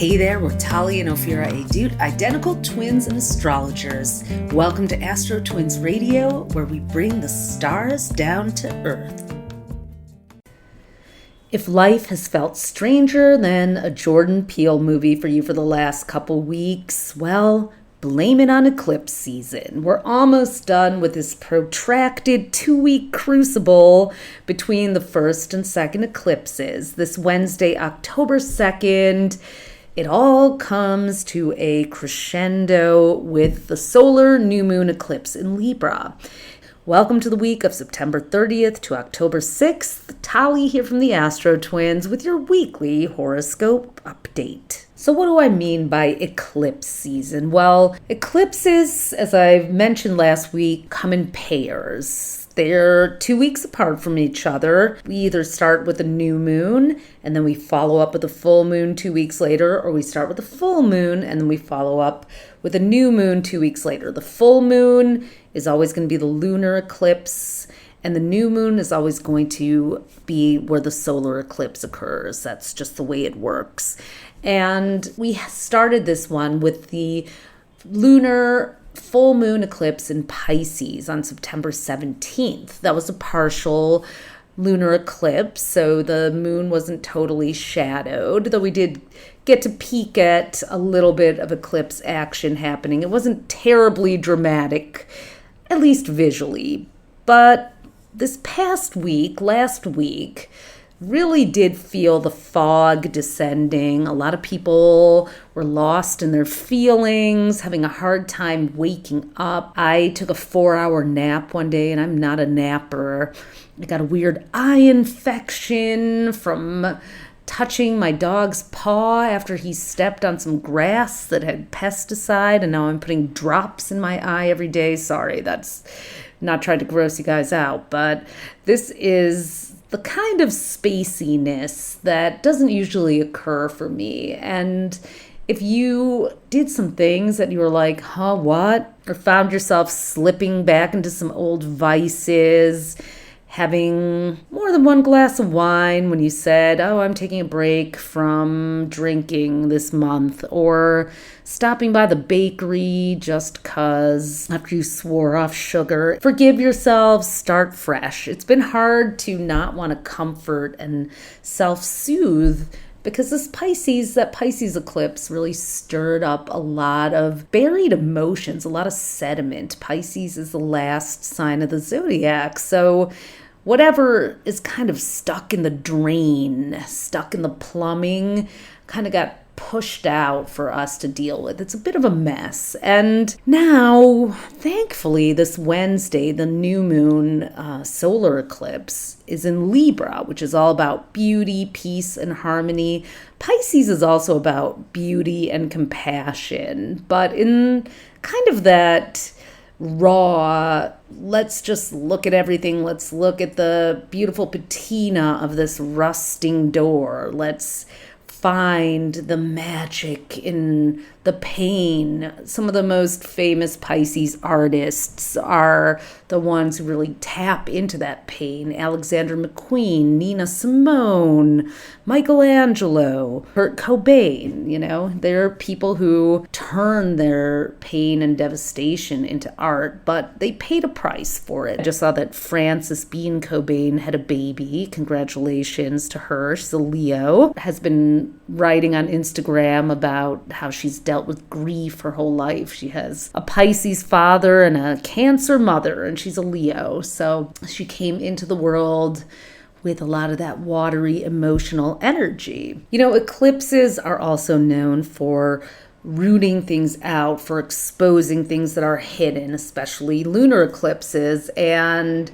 Hey there, we're Talia and Ophira Edut, identical twins and astrologers. Welcome to AstroTwins Radio, where we bring the stars down to Earth. If life has felt stranger than a Jordan Peele movie for you for the last couple weeks, well, blame it on eclipse season. We're almost done with this protracted 2-week crucible between the first and second eclipses. This Wednesday, October 2nd, it all comes to a crescendo with the solar new moon eclipse in Libra. Welcome to the week of September 30th to October 6th. Tali here from the AstroTwins with your weekly horoscope update. So what do I mean by eclipse season? Well, eclipses, as I mentioned last week, come in pairs. They're 2 weeks apart from each other. We either start with a new moon and then we follow up with a full moon 2 weeks later, or we start with a full moon and then we follow up with a new moon 2 weeks later. The full moon is always going to be the lunar eclipse, and the new moon is always going to be where the solar eclipse occurs. That's just the way it works. And we started this one with the lunar full moon eclipse in Pisces on September 17th. That was a partial lunar eclipse, so the moon wasn't totally shadowed, though we did get to peek at a little bit of eclipse action happening. It wasn't terribly dramatic, at least visually. But this past week, last week, really did feel the fog descending. A lot of people were lost in their feelings, having a hard time waking up. I took a 4-hour nap one day, and I'm not a napper. I got a weird eye infection from touching my dog's paw after he stepped on some grass that had pesticide, and now I'm putting drops in my eye every day. Sorry, that's not trying to gross you guys out, but this is the kind of spaciness that doesn't usually occur for me. And if you did some things that you were like, huh, what? Or found yourself slipping back into some old vices, having more than one glass of wine when you said, oh, I'm taking a break from drinking this month, or stopping by the bakery just 'cause after you swore off sugar. Forgive yourselves, start fresh. It's been hard to not want to comfort and self-soothe because that Pisces eclipse really stirred up a lot of buried emotions, a lot of sediment. Pisces is the last sign of the zodiac, so whatever is kind of stuck in the drain, stuck in the plumbing, kind of got pushed out for us to deal with. It's a bit of a mess. And now, thankfully, this Wednesday, the new moon solar eclipse is in Libra, which is all about beauty, peace, and harmony. Pisces is also about beauty and compassion, but in kind of that raw, let's just look at everything. Let's look at the beautiful patina of this rusting door. Let's find the magic in the pain. Some of the most famous Pisces artists are the ones who really tap into that pain. Alexander McQueen, Nina Simone, Michelangelo, Kurt Cobain, they're people who turn their pain and devastation into art, but they paid a price for it. I just saw that Frances Bean Cobain had a baby. Congratulations to her. She's a Leo. Has been writing on Instagram about how she's dealt with grief her whole life. She has a Pisces father and a Cancer mother, and she's a Leo. So she came into the world with a lot of that watery emotional energy. Eclipses are also known for rooting things out, for exposing things that are hidden, especially lunar eclipses. And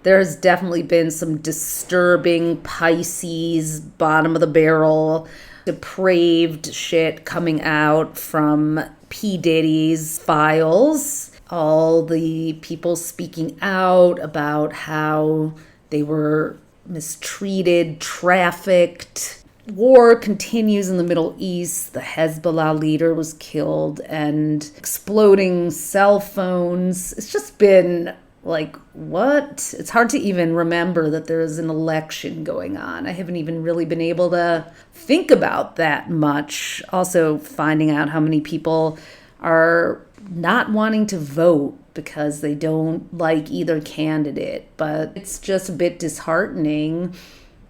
there's definitely been some disturbing Pisces, bottom of the barrel, depraved shit coming out from P. Diddy's files. All the people speaking out about how they were mistreated, trafficked. War continues in the Middle East. The Hezbollah leader was killed, and exploding cell phones. It's just been Like, what? It's hard to even remember that there is an election going on. I haven't even really been able to think about that much. Also, finding out how many people are not wanting to vote because they don't like either candidate. But it's just a bit disheartening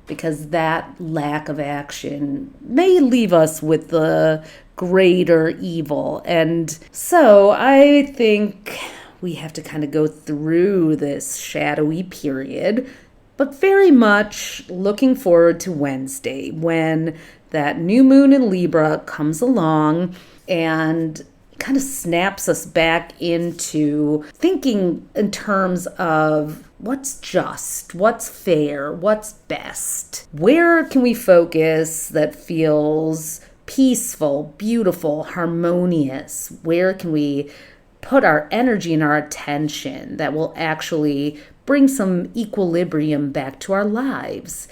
because that lack of action may leave us with the greater evil. And so I think we have to kind of go through this shadowy period, but very much looking forward to Wednesday when that new moon in Libra comes along and kind of snaps us back into thinking in terms of what's just, what's fair, what's best. Where can we focus that feels peaceful, beautiful, harmonious? Where can we put our energy and our attention that will actually bring some equilibrium back to our lives?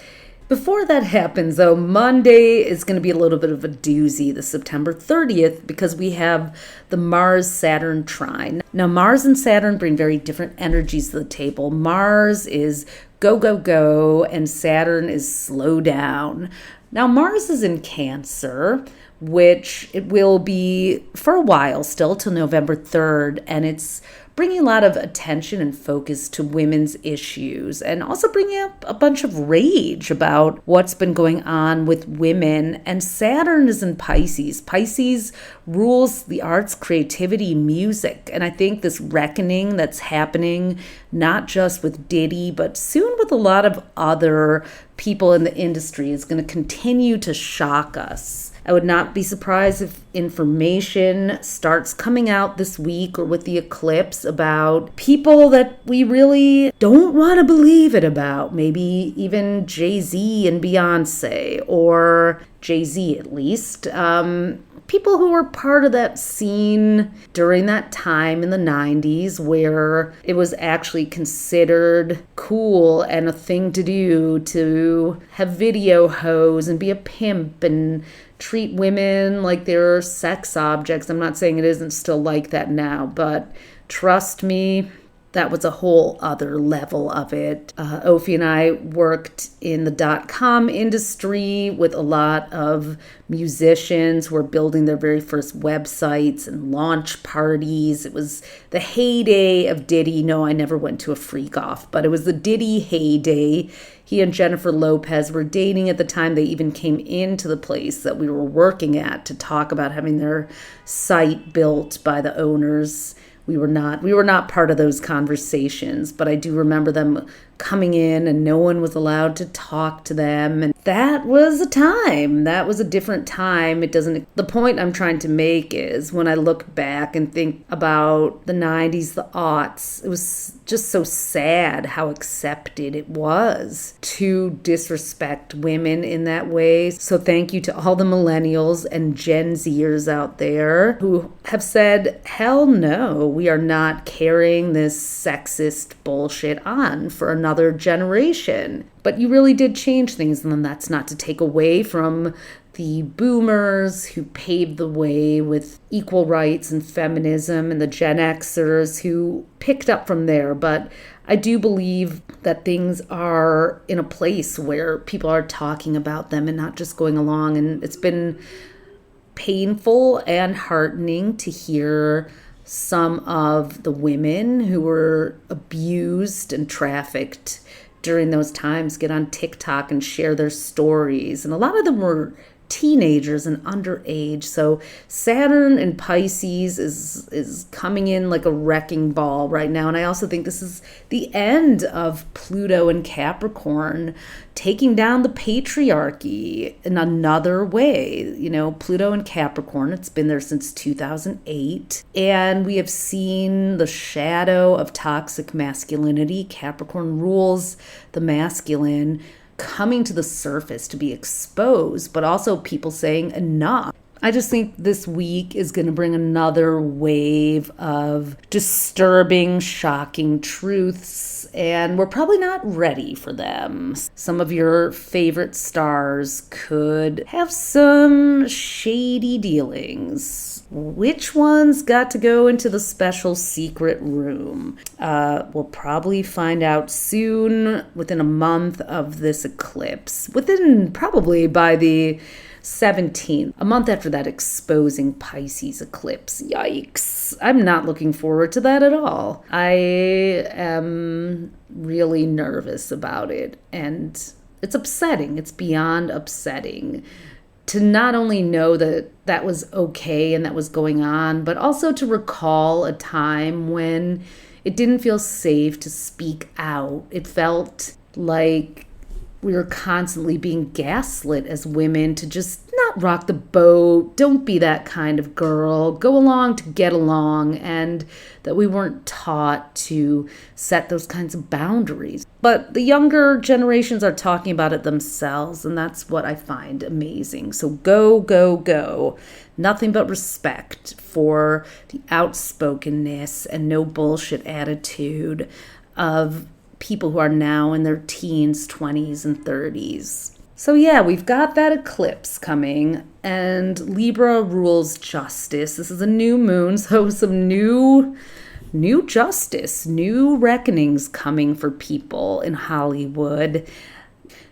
Before that happens, though, Monday is going to be a little bit of a doozy, the September 30th, because we have the Mars-Saturn trine. Now, Mars and Saturn bring very different energies to the table. Mars is go, go, go, and Saturn is slow down. Now, Mars is in Cancer, which it will be for a while still, till November 3rd, and it's bringing a lot of attention and focus to women's issues and also bringing up a bunch of rage about what's been going on with women. And Saturn is in Pisces. Pisces rules the arts, creativity, music. And I think this reckoning that's happening, not just with Diddy, but soon with a lot of other people in the industry, is going to continue to shock us. I would not be surprised if information starts coming out this week or with the eclipse about people that we really don't want to believe it about. Maybe even Jay-Z and Beyonce, or Jay-Z at least. People who were part of that scene during that time in the 90s where it was actually considered cool and a thing to do to have video hoes and be a pimp and treat women like they're sex objects. I'm not saying it isn't still like that now, but trust me, that was a whole other level of it. Ophi and I worked in the .com industry with a lot of musicians who were building their very first websites and launch parties. It was the heyday of Diddy. No, I never went to a freak off, but it was the Diddy heyday. He and Jennifer Lopez were dating at the time they even came into the place that we were working at to talk about having their site built by the owners. We were not part of those conversations, but I do remember them coming in and no one was allowed to talk to them. And that was a time. That was a different time. The point I'm trying to make is when I look back and think about the 90s, the aughts, it was just so sad how accepted it was to disrespect women in that way. So thank you to all the millennials and Gen Zers out there who have said, hell no, we are not carrying this sexist bullshit on for another generation. But you really did change things, and then that's not to take away from the boomers who paved the way with equal rights and feminism, and the Gen Xers who picked up from there. But I do believe that things are in a place where people are talking about them and not just going along. And it's been painful and heartening to hear some of the women who were abused and trafficked during those times get on TikTok and share their stories. And a lot of them were teenagers and underage. So Saturn in Pisces is coming in like a wrecking ball right now. And I also think this is the end of Pluto and Capricorn taking down the patriarchy in another way. You know, Pluto and Capricorn, it's been there since 2008. And we have seen the shadow of toxic masculinity. Capricorn rules the masculine, coming to the surface to be exposed, but also people saying enough. I just think this week is going to bring another wave of disturbing, shocking truths, and we're probably not ready for them. Some of your favorite stars could have some shady dealings. Which ones got to go into the special secret room? We'll probably find out soon, within a month of this eclipse. Probably by the 17th, a month after that exposing Pisces eclipse. Yikes. I'm not looking forward to that at all. I am really nervous about it, and it's upsetting. It's beyond upsetting to not only know that that was okay and that was going on, but also to recall a time when it didn't feel safe to speak out. It felt like we were constantly being gaslit as women to just not rock the boat, don't be that kind of girl, go along to get along, and that we weren't taught to set those kinds of boundaries. But the younger generations are talking about it themselves, and that's what I find amazing. So go, go, go. Nothing but respect for the outspokenness and no bullshit attitude of people who are now in their teens, 20s, and 30s. So yeah, we've got that eclipse coming, and Libra rules justice. This is a new moon, so some new justice, new reckonings coming for people in Hollywood.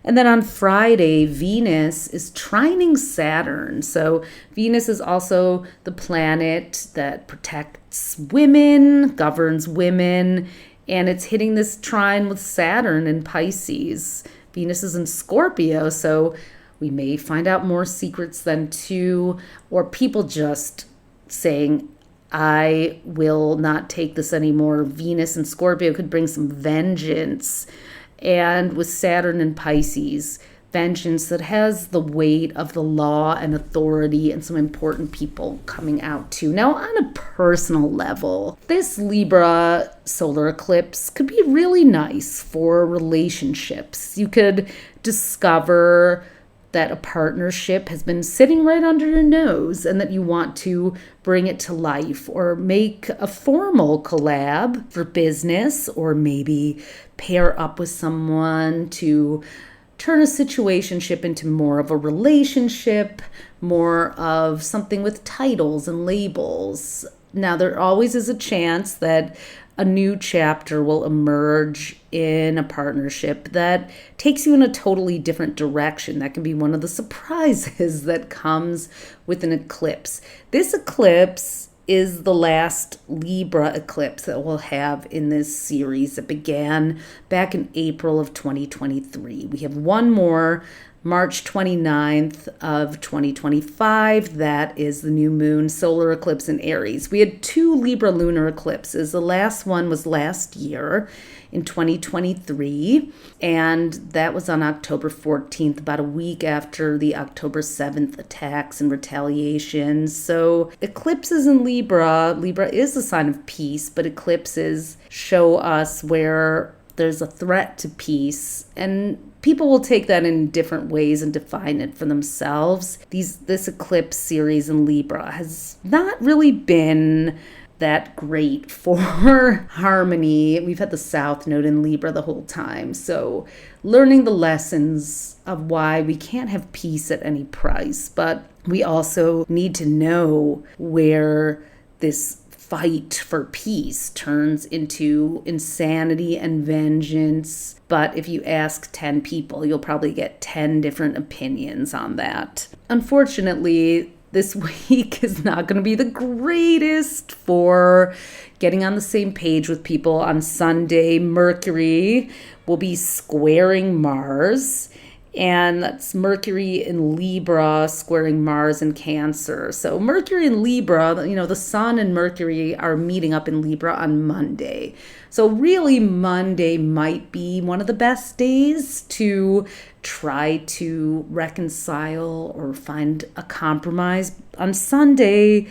And then on Friday, Venus is trining Saturn. So Venus is also the planet that protects women, governs women, and it's hitting this trine with Saturn in Pisces. Venus is in Scorpio, so we may find out more secrets then too, or people just saying, I will not take this anymore. Venus in Scorpio could bring some vengeance. And with Saturn in Pisces, vengeance that has the weight of the law and authority and some important people coming out too. Now, on a personal level, this Libra solar eclipse could be really nice for relationships. You could discover that a partnership has been sitting right under your nose and that you want to bring it to life, or make a formal collab for business, or maybe pair up with someone to turn a situationship into more of a relationship, more of something with titles and labels. Now, there always is a chance that a new chapter will emerge in a partnership that takes you in a totally different direction. That can be one of the surprises that comes with an eclipse. This eclipse is the last Libra eclipse that we'll have in this series that began back in April of 2023. We have one more, March 29th of 2025. That is the new moon solar eclipse in Aries. We had two Libra lunar eclipses. The last one was last year in 2023, and that was on October 14th, about a week after the October 7th attacks and retaliations. So eclipses in Libra is a sign of peace, but eclipses show us where there's a threat to peace, and people will take that in different ways and define it for themselves. This eclipse series in Libra has not really been that great for harmony. We've had the South Node in Libra the whole time. So learning the lessons of why we can't have peace at any price, but we also need to know where this fight for peace turns into insanity and vengeance. But if you ask 10 people, you'll probably get 10 different opinions on that. Unfortunately, this week is not going to be the greatest for getting on the same page with people. On Sunday, Mercury will be squaring Mars, and that's Mercury in Libra squaring Mars in Cancer. So Mercury in Libra, the Sun and Mercury are meeting up in Libra on Monday. So really, Monday might be one of the best days to try to reconcile or find a compromise. On Sunday,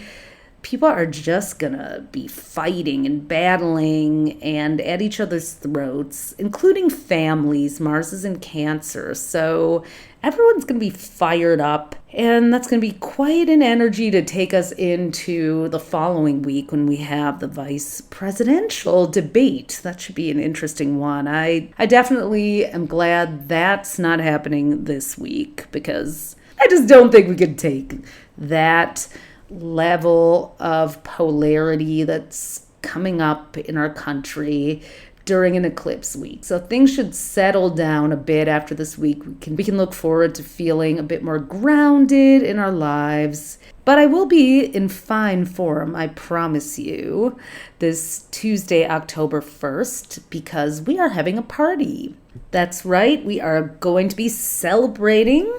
people are just gonna be fighting and battling and at each other's throats, including families. Mars is in Cancer, so everyone's gonna be fired up, and that's gonna be quite an energy to take us into the following week when we have the vice presidential debate. That should be an interesting one. I definitely am glad that's not happening this week, because I just don't think we could take that level of polarity that's coming up in our country during an eclipse week. So things should settle down a bit after this week. We can look forward to feeling a bit more grounded in our lives. But I will be in fine form, I promise you, this Tuesday, October 1st, because we are having a party. That's right, we are going to be celebrating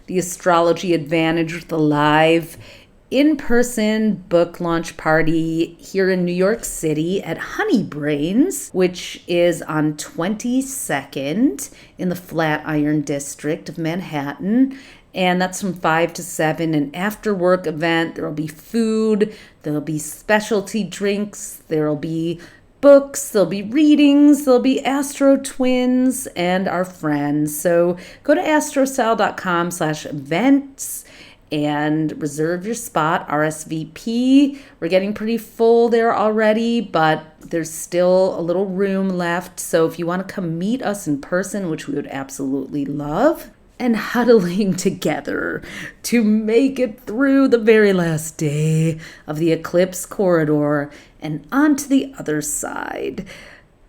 the Astrology Advantage with a live in-person book launch party here in New York City at Honey Brains, which is on 22nd in the Flatiron District of Manhattan. And that's from 5 to 7, an after-work event. There will be food, there'll be specialty drinks, there'll be books, there'll be readings, there'll be AstroTwins and our friends. So go to astrocell.com/events and reserve your spot, RSVP. We're getting pretty full there already, but there's still a little room left. So if you want to come meet us in person, which we would absolutely love, and huddling together to make it through the very last day of the eclipse corridor and onto the other side.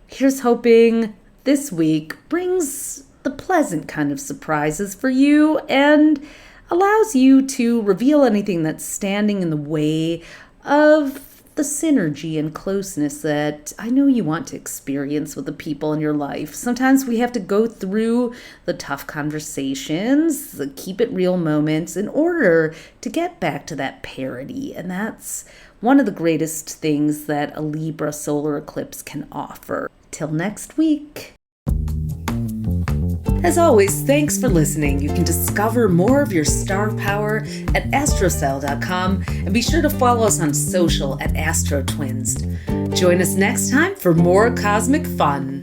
Here's hoping this week brings the pleasant kind of surprises for you and allows you to reveal anything that's standing in the way of the synergy and closeness that I know you want to experience with the people in your life. Sometimes we have to go through the tough conversations, the keep it real moments in order to get back to that parity. And that's one of the greatest things that a Libra solar eclipse can offer. Till next week. As always, thanks for listening. You can discover more of your star power at astrocell.com and be sure to follow us on social at AstroTwins. Join us next time for more cosmic fun.